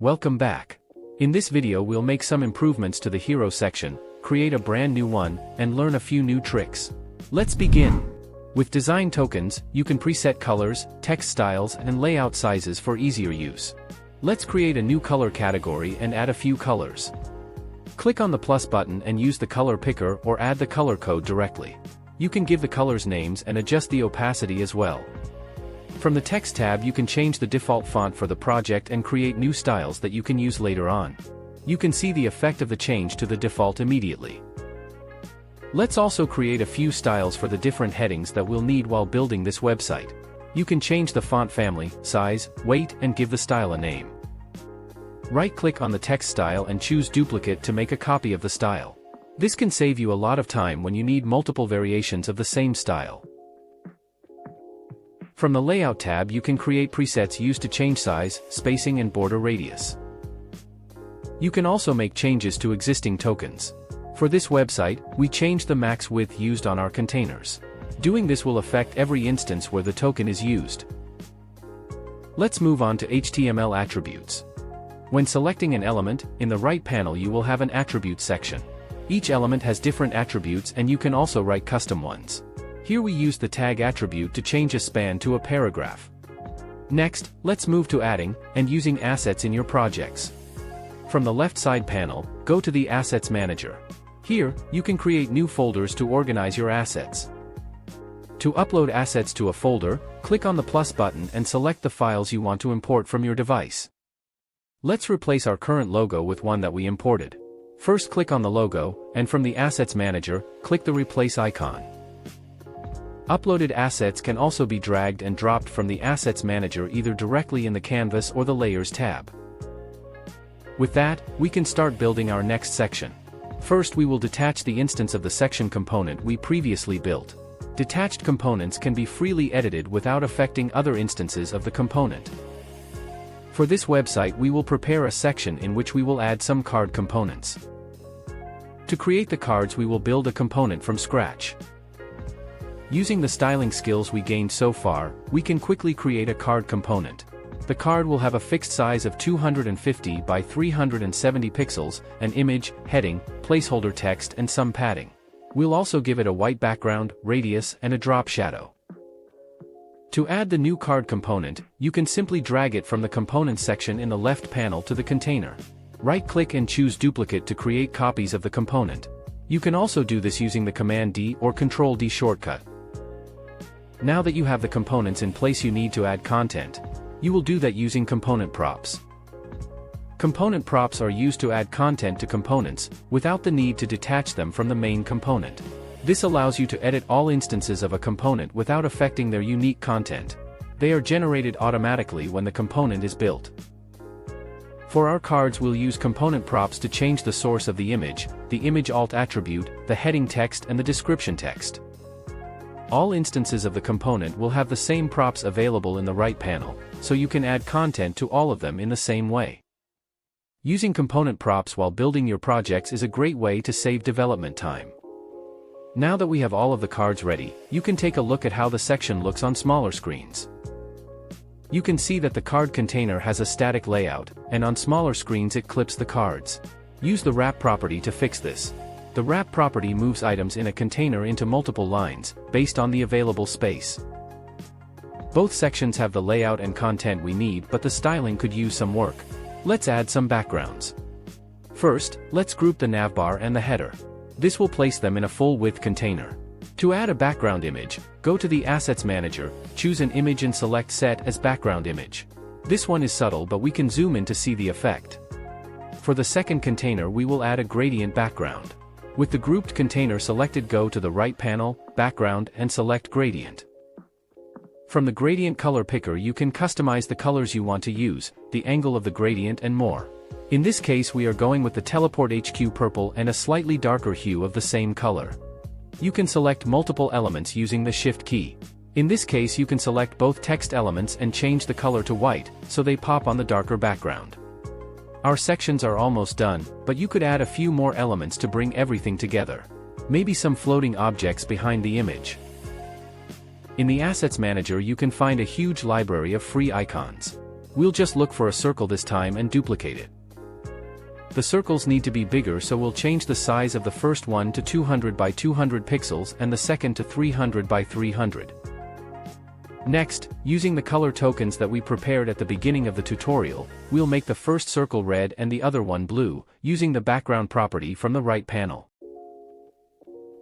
Welcome back. In this video we'll make some improvements to the hero section, create a brand new one, and learn a few new tricks. Let's begin. With design tokens, you can preset colors, text styles, and layout sizes for easier use. Let's create a new color category and add a few colors. Click on the plus button and use the color picker or add the color code directly. You can give the colors names and adjust the opacity as well. From the text tab you can change the default font for the project and create new styles that you can use later on. You can see the effect of the change to the default immediately. Let's also create a few styles for the different headings that we'll need while building this website. You can change the font family, size, weight, and give the style a name. Right-click on the text style and choose Duplicate to make a copy of the style. This can save you a lot of time when you need multiple variations of the same style. From the Layout tab you can create presets used to change size, spacing, and border radius. You can also make changes to existing tokens. For this website, we changed the max width used on our containers. Doing this will affect every instance where the token is used. Let's move on to HTML attributes. When selecting an element, in the right panel you will have an attribute section. Each element has different attributes and you can also write custom ones. Here we use the tag attribute to change a span to a paragraph. Next, let's move to adding and using assets in your projects. From the left side panel, go to the Assets Manager. Here, you can create new folders to organize your assets. To upload assets to a folder, click on the plus button and select the files you want to import from your device. Let's replace our current logo with one that we imported. First click on the logo, and from the Assets Manager, click the Replace icon. Uploaded assets can also be dragged and dropped from the Assets Manager either directly in the Canvas or the Layers tab. With that, we can start building our next section. First we will detach the instance of the section component we previously built. Detached components can be freely edited without affecting other instances of the component. For this website we will prepare a section in which we will add some card components. To create the cards we will build a component from scratch. Using the styling skills we gained so far, we can quickly create a card component. The card will have a fixed size of 250 by 370 pixels, an image, heading, placeholder text, and some padding. We'll also give it a white background, radius, and a drop shadow. To add the new card component, you can simply drag it from the Components section in the left panel to the container. Right-click and choose Duplicate to create copies of the component. You can also do this using the Command D or Control D shortcut. Now that you have the components in place you need to add content. You will do that using component props. Component props are used to add content to components, without the need to detach them from the main component. This allows you to edit all instances of a component without affecting their unique content. They are generated automatically when the component is built. For our cards we'll use component props to change the source of the image alt attribute, the heading text, and the description text. All instances of the component will have the same props available in the right panel, so you can add content to all of them in the same way. Using component props while building your projects is a great way to save development time. Now that we have all of the cards ready, you can take a look at how the section looks on smaller screens. You can see that the card container has a static layout, and on smaller screens it clips the cards. Use the wrap property to fix this. The wrap property moves items in a container into multiple lines, based on the available space. Both sections have the layout and content we need, but the styling could use some work. Let's add some backgrounds. First, let's group the navbar and the header. This will place them in a full-width container. To add a background image, go to the Assets Manager, choose an image and select Set as Background Image. This one is subtle but we can zoom in to see the effect. For the second container we will add a gradient background. With the grouped container selected, go to the right panel, Background, and select Gradient. From the Gradient Color Picker you can customize the colors you want to use, the angle of the gradient, and more. In this case we are going with the TeleportHQ purple and a slightly darker hue of the same color. You can select multiple elements using the Shift key. In this case you can select both text elements and change the color to white, so they pop on the darker background. Our sections are almost done, but you could add a few more elements to bring everything together. Maybe some floating objects behind the image. In the Assets Manager you can find a huge library of free icons. We'll just look for a circle this time and duplicate it. The circles need to be bigger, so we'll change the size of the first one to 200 by 200 pixels and the second to 300 by 300. Next, using the color tokens that we prepared at the beginning of the tutorial, we'll make the first circle red and the other one blue, using the background property from the right panel.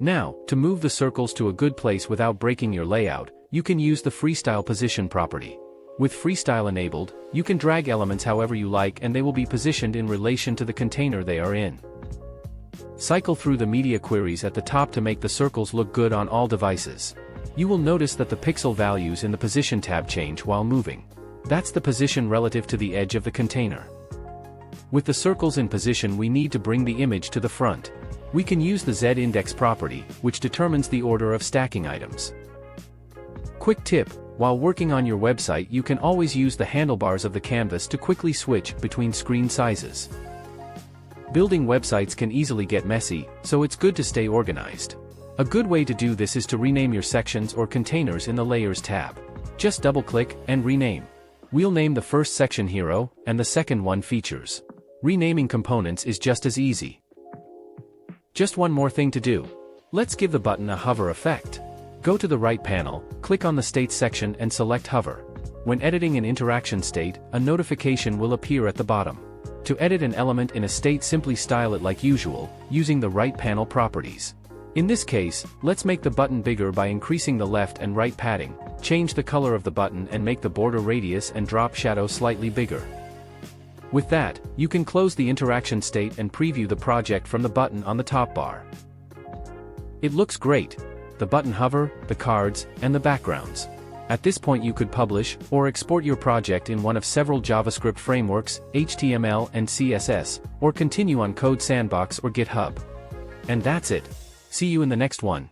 Now, to move the circles to a good place without breaking your layout, you can use the freestyle position property. With freestyle enabled, you can drag elements however you like and they will be positioned in relation to the container they are in. Cycle through the media queries at the top to make the circles look good on all devices. You will notice that the pixel values in the position tab change while moving. That's the position relative to the edge of the container. With the circles in position, we need to bring the image to the front. We can use the Z-index property, which determines the order of stacking items. Quick tip: while working on your website, you can always use the handlebars of the canvas to quickly switch between screen sizes. Building websites can easily get messy, so it's good to stay organized. A good way to do this is to rename your sections or containers in the Layers tab. Just double-click and rename. We'll name the first section Hero, and the second one Features. Renaming components is just as easy. Just one more thing to do. Let's give the button a hover effect. Go to the right panel, click on the State section and select Hover. When editing an interaction state, a notification will appear at the bottom. To edit an element in a state, simply style it like usual, using the right panel properties. In this case, let's make the button bigger by increasing the left and right padding, change the color of the button and make the border radius and drop shadow slightly bigger. With that, you can close the interaction state and preview the project from the button on the top bar. It looks great. The button hover, the cards, and the backgrounds. At this point you could publish or export your project in one of several JavaScript frameworks, HTML and CSS, or continue on Code Sandbox or GitHub. And that's it. See you in the next one.